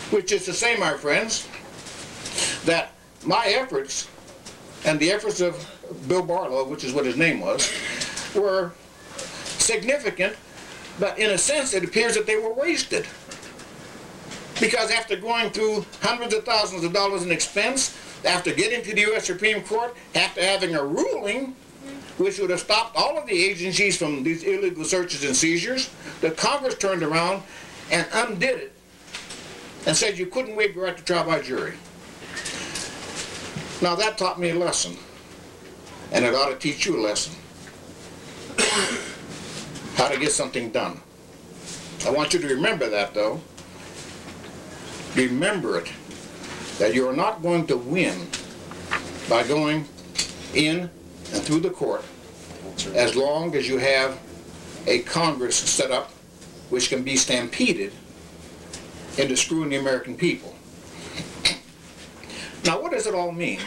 which is to say, my friends, that my efforts and the efforts of Bill Barlow, which is what his name was, were significant, but in a sense it appears that they were wasted. Because after going through hundreds of thousands of dollars in expense, after getting to the U.S. Supreme Court, after having a ruling which would have stopped all of the agencies from these illegal searches and seizures, the Congress turned around and undid it and said you couldn't waive the right to trial by jury. Now that taught me a lesson, and it ought to teach you a lesson. How to get something done. I want you to remember that, though. Remember it, that you are not going to win by going in and through the court as long as you have a Congress set up which can be stampeded into screwing the American people. Now, what does it all mean?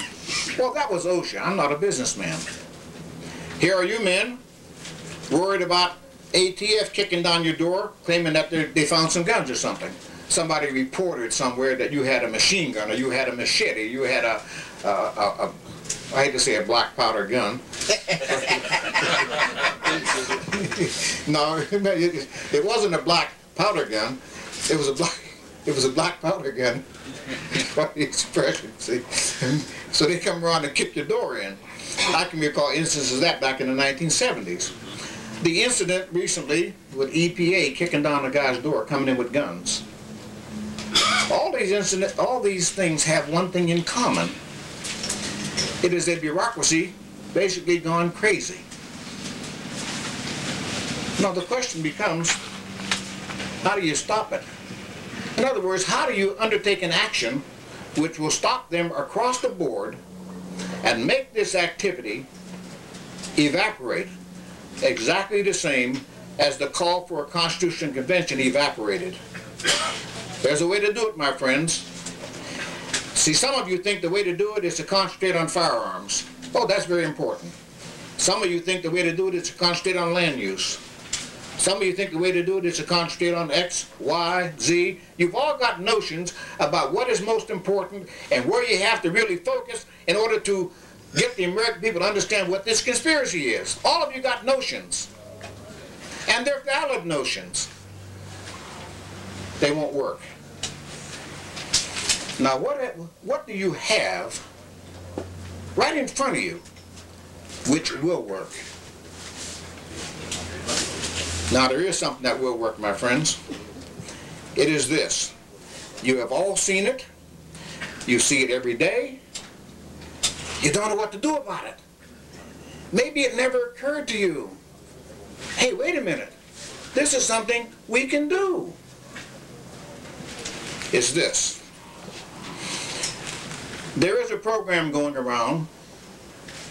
Well, that was OSHA. I'm not a businessman. Here are you men worried about ATF kicking down your door, claiming that they found some guns or something. Somebody reported somewhere that you had a machine gun, or you had a machete, you had I hate to say a black powder gun. No, it wasn't a black powder gun. It was a black powder gun. Quite the expression, see. So they come around and kick your door in. I can recall instances of that back in the 1970s. The incident recently with EPA kicking down a guy's door, coming in with guns. All these things have one thing in common. It is a bureaucracy basically gone crazy. Now the question becomes, how do you stop it? In other words, how do you undertake an action which will stop them across the board and make this activity evaporate exactly the same as the call for a Constitutional Convention evaporated? There's a way to do it, my friends. See, some of you think the way to do it is to concentrate on firearms. Oh, that's very important. Some of you think the way to do it is to concentrate on land use. Some of you think the way to do it is to concentrate on X, Y, Z. You've all got notions about what is most important and where you have to really focus in order to get the American people to understand what this conspiracy is. All of you got notions. And they're valid notions. They won't work. Now what do you have right in front of you which will work? Now there is something that will work, my friends. It is this. You have all seen it. You see it every day. You don't know what to do about it. Maybe it never occurred to you. Hey, wait a minute. This is something we can do. It's this. There is a program going around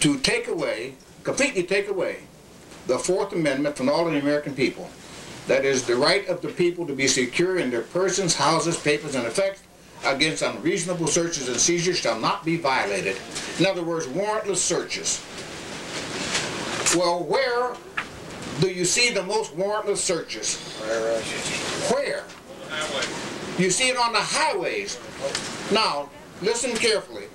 to take away, completely take away, the Fourth Amendment from all of the American people. That is, the right of the people to be secure in their persons, houses, papers, and effects against unreasonable searches and seizures shall not be violated. In other words, warrantless searches. Well, where do you see the most warrantless searches? Where? You see it on the highways. Now, listen carefully,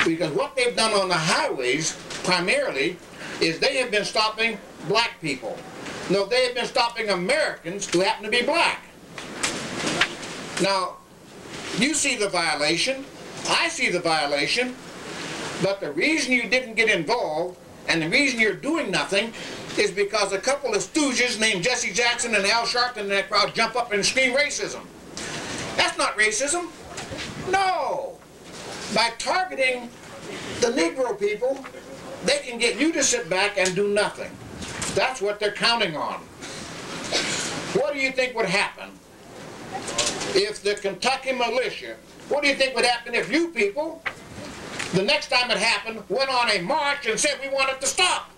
because what they've done on the highways primarily is they have been stopping black people. No, they have been stopping Americans who happen to be black. Now, you see the violation, I see the violation, but the reason you didn't get involved and the reason you're doing nothing is because a couple of stooges named Jesse Jackson and Al Sharpton and that crowd jump up and scream racism. That's not racism. No. By targeting the Negro people, they can get you to sit back and do nothing. That's what they're counting on. What do you think would happen if the Kentucky militia, what do you think would happen if you people, the next time it happened, went on a march and said we want it to stop?